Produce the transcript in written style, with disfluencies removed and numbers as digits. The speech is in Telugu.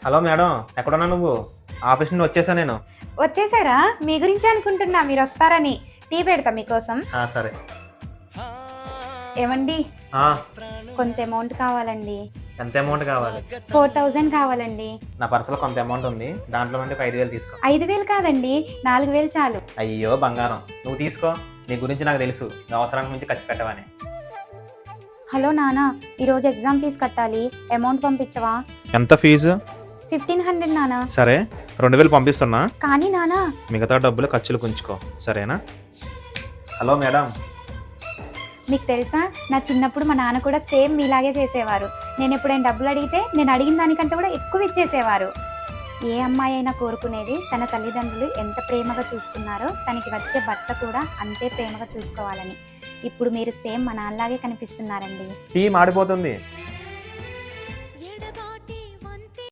హలో మేడం, ఎక్కడున్నా నువ్వు? ఆఫీస్ నుండి వచ్చేసా నేను. వచ్చేసారా? మీ గురించి అనుకుంటున్నా మీరు వస్తారని. టీ పెడతా మీకోసం. సరే. ఏమండి, ఆ, కొంత అమౌంట్ కావాలండి. ఎంత అమౌంట్ కావాలి? 4000 కావాలండి. నా పర్సులో కొంత అమౌంట్ ఉంది, దాంట్లో నుండి 5,000 తీసుకో. 5000 కాదండి, 4000 చాలు. అయ్యో బంగారం, నువ్వు తీసుకో. నీ గురించి నాకు తెలుసు, నువ్వు అవసరానికి మించి ఖర్చు పెట్టవని. హలో నానా, ఈరోజు ఎగ్జామ్ ఫీజు కట్టాలి. అమౌంట్ పంపించవా? ఎంత ఫీజు? 1500 నానా. సరే, 2,000 పంపిస్తున్నా. కానీ నానా, మిగతా డబ్బులు ఖర్చులు ఉంచుకో, సరేనా? Hello madam. మీకు తెలుసా, నా చిన్నప్పుడు మా నాన్న కూడా సేమ్ మీలాగే చేసేవారు. నేను ఎప్పుడైనా డబ్బులు అడిగితే నేను అడిగిన దానికంటే కూడా ఎక్కువ ఇచ్చేసేవారు. ఏ అమ్మాయి అయినా కోరుకునేది తన తల్లిదండ్రులు ఎంత ప్రేమగా చూసుకున్నారో తనకి వచ్చే భర్త కూడా అంతే ప్రేమగా చూసుకోవాలని. ఇప్పుడు మీరు సేమ్ మా నాన్నలాగే కనిపిస్తున్నారండి. టీ మాడిపోతుంది.